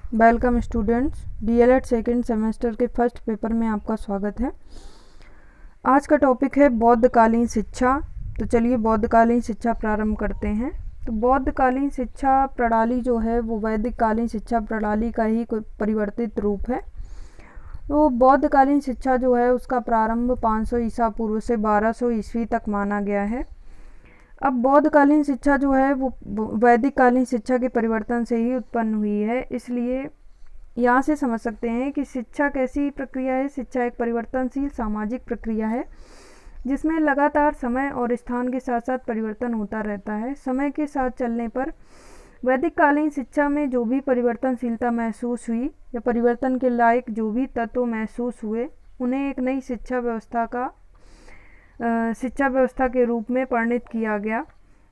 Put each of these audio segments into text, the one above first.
Welcome students, DElEd second semester के first paper में आपका स्वागत है। आज का टॉपिक है बौद्धकालीन शिक्षा। तो चलिए बौद्धकालीन शिक्षा प्रारंभ करते हैं। तो बौद्धकालीन शिक्षा प्रणाली जो है वो वैदिक कालीन शिक्षा प्रणाली का ही कोई परिवर्तित रूप है। तो बौद्धकालीन शिक्षा जो है उसका प्रारंभ 500 ईसा पूर्व से 1200 ईस्वी तक माना गया है। अब बौद्धकालीन शिक्षा जो है वो वैदिक कालीन शिक्षा के परिवर्तन से ही उत्पन्न हुई है, इसलिए यहाँ से समझ सकते हैं कि शिक्षा कैसी प्रक्रिया है। शिक्षा एक परिवर्तनशील सामाजिक प्रक्रिया है जिसमें लगातार समय और स्थान के साथ साथ परिवर्तन होता रहता है। समय के साथ चलने पर वैदिक कालीन शिक्षा में जो भी परिवर्तनशीलता महसूस हुई या परिवर्तन के लायक जो भी तत्व महसूस हुए, उन्हें एक नई शिक्षा व्यवस्था के रूप में परिणित किया गया,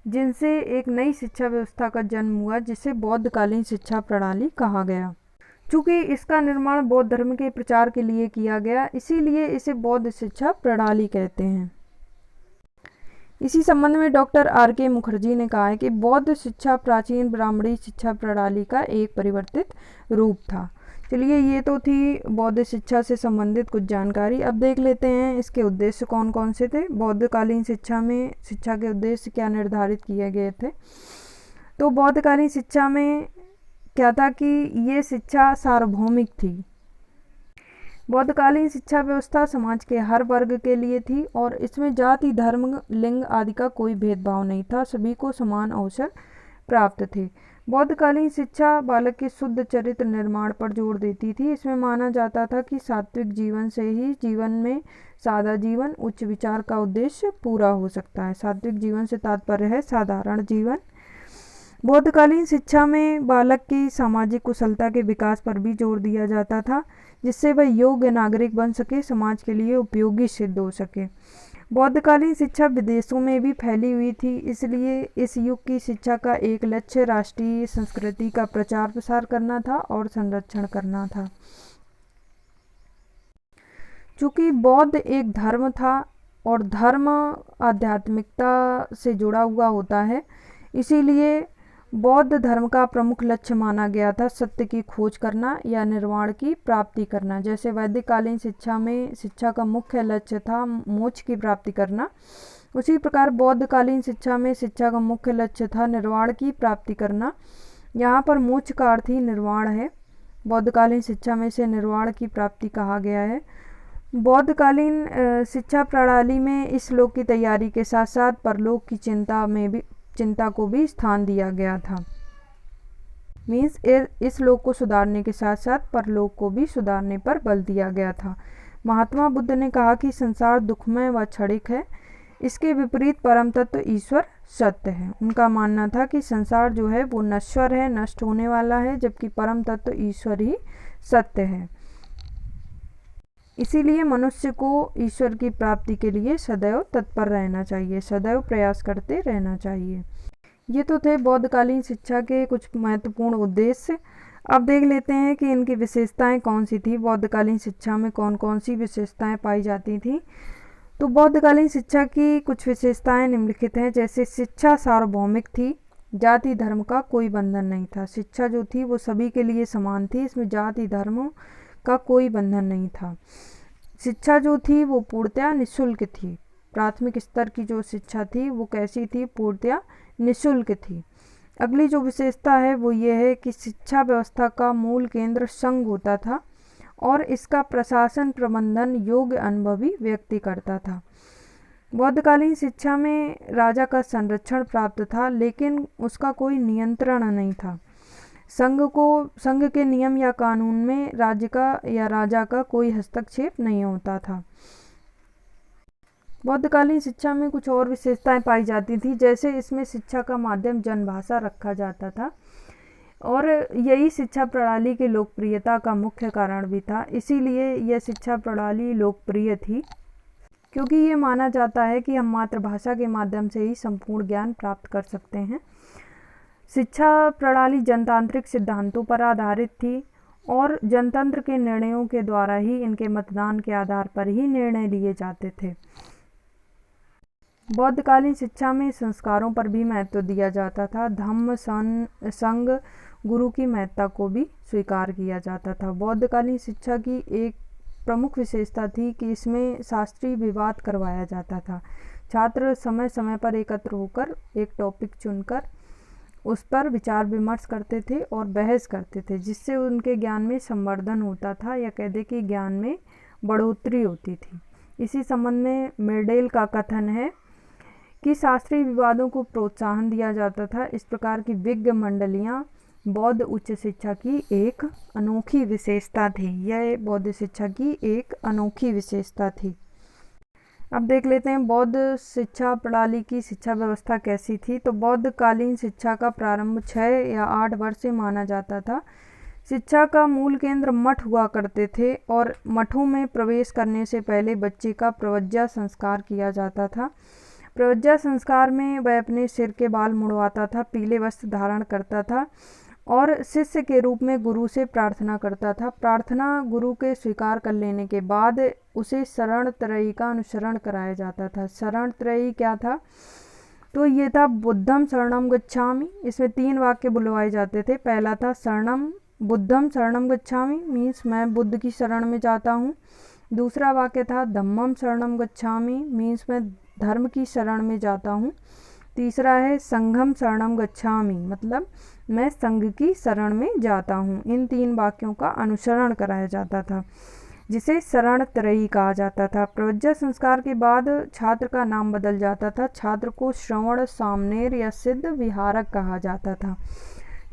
जिनसे एक नई शिक्षा व्यवस्था का जन्म हुआ, जिसे बौद्धकालीन शिक्षा प्रणाली कहा गया। चूँकि इसका निर्माण बौद्ध धर्म के प्रचार के लिए किया गया, इसीलिए इसे बौद्ध शिक्षा प्रणाली कहते हैं। इसी संबंध में डॉक्टर आर.के. मुखर्जी ने कहा है कि बौद्ध शिक्षा प्राचीन ब्राह्मणी शिक्षा प्रणाली का एक परिवर्तित रूप था। चलिए, ये तो थी बौद्ध शिक्षा से संबंधित कुछ जानकारी। अब देख लेते हैं इसके उद्देश्य कौन कौन से थे। बौद्धकालीन शिक्षा में शिक्षा के उद्देश्य क्या निर्धारित किए गए थे। तो बौद्धकालीन शिक्षा में क्या था कि ये शिक्षा सार्वभौमिक थी। बौद्धकालीन शिक्षा व्यवस्था समाज के हर वर्ग के लिए थी और इसमें जाति, धर्म, लिंग आदि का कोई भेदभाव नहीं था। सभी को समान अवसर प्राप्त थे। बौद्धकालीन शिक्षा बालक के शुद्ध चरित्र निर्माण पर जोर देती थी। इसमें माना जाता था कि सात्विक जीवन से ही जीवन में सादा जीवन, उच्च विचार का उद्देश्य पूरा हो सकता है। सात्विक जीवन से तात्पर्य है साधारण जीवन। बौद्धकालीन शिक्षा में बालक की सामाजिक कुशलता के विकास पर भी जोर दिया जाता था, जिससे वह योग्य नागरिक बन सके, समाज के लिए उपयोगी सिद्ध हो सके। बौद्धकालीन शिक्षा विदेशों में भी फैली हुई थी, इसलिए इस युग की शिक्षा का एक लक्ष्य राष्ट्रीय संस्कृति का प्रचार प्रसार करना था और संरक्षण करना था। चूँकि बौद्ध एक धर्म था और धर्म आध्यात्मिकता से जुड़ा हुआ होता है, इसीलिए बौद्ध धर्म का प्रमुख लक्ष्य माना गया था सत्य की खोज करना या निर्वाण की प्राप्ति करना। जैसे वैदिक कालीन शिक्षा में शिक्षा का मुख्य लक्ष्य था मोक्ष की प्राप्ति करना, उसी प्रकार बौद्धकालीन शिक्षा में शिक्षा का मुख्य लक्ष्य था निर्वाण की प्राप्ति करना। यहाँ पर मोक्ष का अर्थ ही निर्वाण है। बौद्धकालीन शिक्षा में से निर्वाण की प्राप्ति कहा गया है। बौद्धकालीन शिक्षा प्रणाली में इस लोक की तैयारी के साथ साथ परलोक की चिंता को भी स्थान दिया गया था। मीन्स इस लोक को सुधारने के साथ साथ परलोक को भी सुधारने पर बल दिया गया था। महात्मा बुद्ध ने कहा कि संसार दुखमय व क्षणिक है, इसके विपरीत परम तत्व ईश्वर सत्य है। उनका मानना था कि संसार जो है वो नश्वर है, नष्ट होने वाला है, जबकि परम तत्व ईश्वर ही सत्य है। इसीलिए मनुष्य को ईश्वर की प्राप्ति के लिए सदैव तत्पर रहना चाहिए, सदैव प्रयास करते रहना चाहिए। ये तो थे बौद्धकालीन शिक्षा के कुछ महत्वपूर्ण उद्देश्य। अब देख लेते हैं कि इनकी विशेषताएं कौन सी थी। बौद्धकालीन शिक्षा में कौन कौन सी विशेषताएं पाई जाती थी। तो बौद्धकालीन शिक्षा की कुछ विशेषताएं निम्नलिखित हैं। जैसे शिक्षा सार्वभौमिक थी, जाति धर्म का कोई बंधन नहीं था। शिक्षा जो थी वो सभी के लिए समान थी, इसमें जाति धर्म का कोई बंधन नहीं था। शिक्षा जो थी वो पूर्णतया निःशुल्क थी। प्राथमिक स्तर की जो शिक्षा थी वो कैसी थी, पूर्णतया निःशुल्क थी। अगली जो विशेषता है वो ये है कि शिक्षा व्यवस्था का मूल केंद्र संघ होता था और इसका प्रशासन प्रबंधन योग्य अनुभवी व्यक्ति करता था। बौद्धकालीन शिक्षा में राजा का संरक्षण प्राप्त था, लेकिन उसका कोई नियंत्रण नहीं था। संघ के नियम या कानून में राज्य का या राजा का कोई हस्तक्षेप नहीं होता था। बौद्धकालीन शिक्षा में कुछ और विशेषताएं पाई जाती थी। जैसे इसमें शिक्षा का माध्यम जनभाषा रखा जाता था और यही शिक्षा प्रणाली की लोकप्रियता का मुख्य कारण भी था। इसीलिए यह शिक्षा प्रणाली लोकप्रिय थी, क्योंकि ये माना जाता है कि हम मातृभाषा के माध्यम से ही संपूर्ण ज्ञान प्राप्त कर सकते हैं। शिक्षा प्रणाली जनतांत्रिक सिद्धांतों पर आधारित थी और जनतंत्र के निर्णयों के द्वारा ही, इनके मतदान के आधार पर ही निर्णय लिए जाते थे। बौद्धकालीन शिक्षा में संस्कारों पर भी महत्व दिया जाता था। धम्म, संघ गुरु की महत्ता को भी स्वीकार किया जाता था। बौद्धकालीन शिक्षा की एक प्रमुख विशेषता थी कि इसमें शास्त्रीय विवाद करवाया जाता था। छात्र समय समय पर एकत्र होकर एक टॉपिक चुनकर उस पर विचार विमर्श करते थे और बहस करते थे, जिससे उनके ज्ञान में संवर्धन होता था या कह दे कि ज्ञान में बढ़ोतरी होती थी। इसी संबंध में मेर्डेल का कथन है कि शास्त्रीय विवादों को प्रोत्साहन दिया जाता था। इस प्रकार की विज्ञ मंडलियाँ बौद्ध उच्च शिक्षा की एक अनोखी विशेषता थी। यह बौद्ध शिक्षा की एक अनोखी विशेषता थी। अब देख लेते हैं बौद्ध शिक्षा प्रणाली की शिक्षा व्यवस्था कैसी थी। तो बौद्धकालीन शिक्षा का प्रारंभ 6 या 8 वर्ष से माना जाता था। शिक्षा का मूल केंद्र मठ हुआ करते थे और मठों में प्रवेश करने से पहले बच्चे का प्रवज्जा संस्कार किया जाता था। प्रवज्जा संस्कार में वह अपने सिर के बाल मुड़वाता था, पीले वस्त्र धारण करता था और शिष्य के रूप में गुरु से प्रार्थना करता था। प्रार्थना गुरु के स्वीकार कर लेने के बाद उसे शरण त्रयी का अनुसरण कराया जाता था। शरण त्रयी क्या था? तो ये था बुद्धम शरणम गच्छामि। इसमें 3 वाक्य बुलवाए जाते थे। पहला था शरणम बुद्धम शरणम गच्छामि, मीन्स मैं बुद्ध की शरण में जाता हूँ। दूसरा वाक्य था धम्मम शरणम गच्छामि, मीन्स मैं धर्म की शरण में जाता हूँ। तीसरा है संघम शरणम गच्छामि, मतलब मैं संघ की शरण में जाता हूँ। इन 3 वाक्यों का अनुसरण कराया जाता था, जिसे शरण त्रयी कहा जाता था। प्रवज्जा संस्कार के बाद छात्र का नाम बदल जाता था। छात्र को श्रवण सामनेर या सिद्ध विहारक कहा जाता था।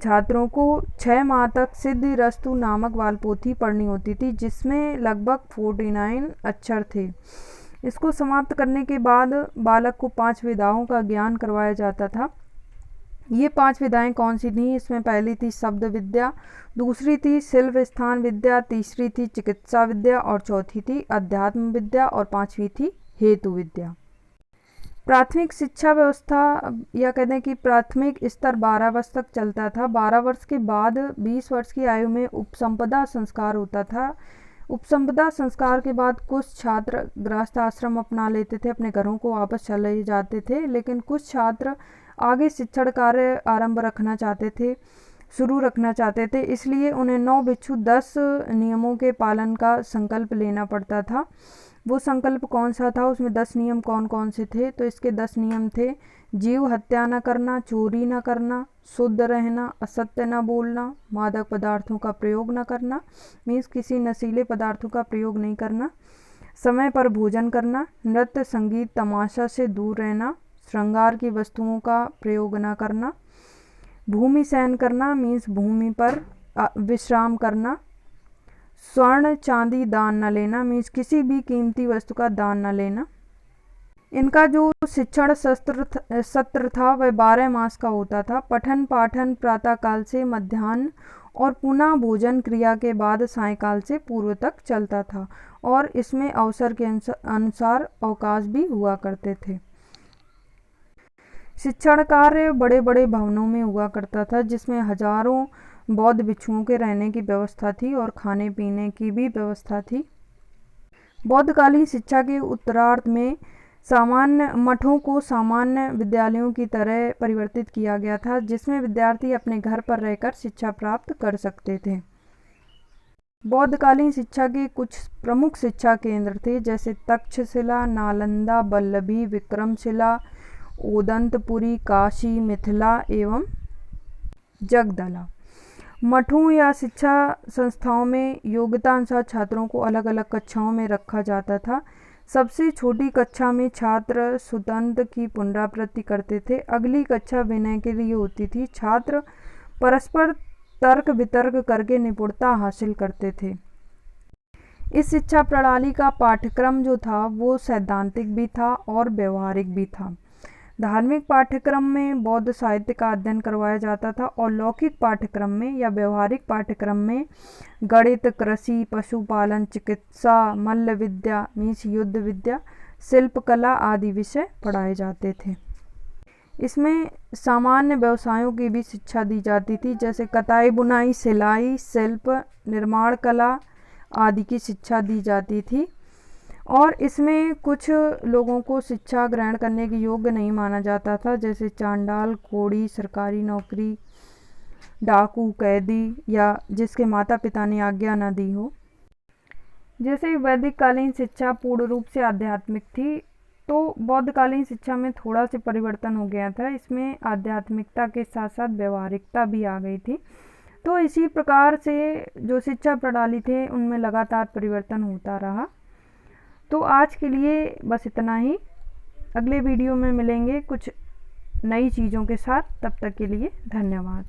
छात्रों को 6 माह तक सिद्धिरस्तु नामक बालपोथी पढ़नी होती थी, जिसमें लगभग 49 अक्षर थे। इसको समाप्त करने के बाद बालक को 5 विधाओं का ज्ञान करवाया जाता था। ये 5 विधाएं कौन सी थीं? इसमें पहली थी शब्द विद्या, दूसरी थी शिल्प स्थान विद्या, तीसरी थी चिकित्सा विद्या और चौथी थी अध्यात्म विद्या और 5वीं थी हेतु विद्या। प्राथमिक शिक्षा व्यवस्था या कहते हैं कि प्राथमिक स्तर 12 वर्ष तक चलता था। 12 वर्ष के बाद 20 वर्ष की आयु में उपसंपदा संस्कार होता था। उपसंपदा संस्कार के बाद कुछ छात्र गृहस्थ आश्रम अपना लेते थे, अपने घरों को वापस चले जाते थे, लेकिन कुछ छात्र आगे शिक्षण कार्य आरंभ रखना चाहते थे, शुरू रखना चाहते थे। इसलिए उन्हें 9 भिक्षु 10 नियमों के पालन का संकल्प लेना पड़ता था। वो संकल्प कौन सा था? उसमें 10 नियम कौन कौन से थे? तो इसके 10 नियम थे: जीव हत्या न करना, चोरी न करना, शुद्ध रहना, असत्य न बोलना, मादक पदार्थों का प्रयोग न करना, मीन्स किसी नशीले पदार्थों का प्रयोग नहीं करना, समय पर भोजन करना, नृत्य संगीत तमाशा से दूर रहना, श्रृंगार की वस्तुओं का प्रयोग न करना, भूमि शयन करना, मीन्स भूमि पर विश्राम करना, स्वर्ण चांदी दान न लेना, मीन्स किसी भी कीमती वस्तु का दान न लेना। इनका जो शिक्षण सत्र था वह 12 मास का होता था। पठन पाठन प्रातःकाल से मध्याह्न और पुनः भोजन क्रिया के बाद सायंकाल से पूर्व तक चलता था और इसमें अवसर के अनुसार अवकाश भी हुआ करते थे। शिक्षण कार्य बड़े बड़े भवनों में हुआ करता था, जिसमें हजारों बौद्ध भिक्षुओं के रहने की व्यवस्था थी और खाने पीने की भी व्यवस्था थी। बौद्धकालीन शिक्षा के उत्तरार्ध में सामान्य मठों को सामान्य विद्यालयों की तरह परिवर्तित किया गया था, जिसमें विद्यार्थी अपने घर पर रहकर शिक्षा प्राप्त कर सकते थे। बौद्धकालीन शिक्षा के कुछ प्रमुख शिक्षा केंद्र थे, जैसे तक्षशिला, नालंदा, वल्लभी, विक्रमशिला, ओदंतपुरी, काशी, मिथिला एवं जगदला। मठों या शिक्षा संस्थाओं में योग्यता अनुसार छात्रों को अलग अलग कक्षाओं में रखा जाता था। सबसे छोटी कक्षा में छात्र सुतंत्र की पुनरावृत्ति करते थे। अगली कक्षा विनय के लिए होती थी। छात्र परस्पर तर्क वितर्क करके निपुणता हासिल करते थे। इस शिक्षा प्रणाली का पाठ्यक्रम जो था वो सैद्धांतिक भी था और व्यवहारिक भी था। धार्मिक पाठ्यक्रम में बौद्ध साहित्य का अध्ययन करवाया जाता था और लौकिक पाठ्यक्रम में या व्यवहारिक पाठ्यक्रम में गणित, कृषि, पशुपालन, चिकित्सा, मल्ल विद्या मीन्स युद्ध विद्या, शिल्पकला आदि विषय पढ़ाए जाते थे। इसमें सामान्य व्यवसायों की भी शिक्षा दी जाती थी, जैसे कताई बुनाई, सिलाई, शिल्प, निर्माण कला आदि की शिक्षा दी जाती थी। और इसमें कुछ लोगों को शिक्षा ग्रहण करने के योग्य नहीं माना जाता था, जैसे चांडाल, कोढ़ी, सरकारी नौकरी डाकू, कैदी या जिसके माता पिता ने आज्ञा न दी हो। जैसे वैदिक कालीन शिक्षा पूर्ण रूप से आध्यात्मिक थी, तो बौद्ध कालीन शिक्षा में थोड़ा सा परिवर्तन हो गया था। इसमें आध्यात्मिकता के साथ साथ व्यवहारिकता भी आ गई थी। तो इसी प्रकार से जो शिक्षा प्रणाली थे उनमें लगातार परिवर्तन होता रहा। तो आज के लिए बस इतना ही। अगले वीडियो में मिलेंगे कुछ नई चीज़ों के साथ। तब तक के लिए धन्यवाद।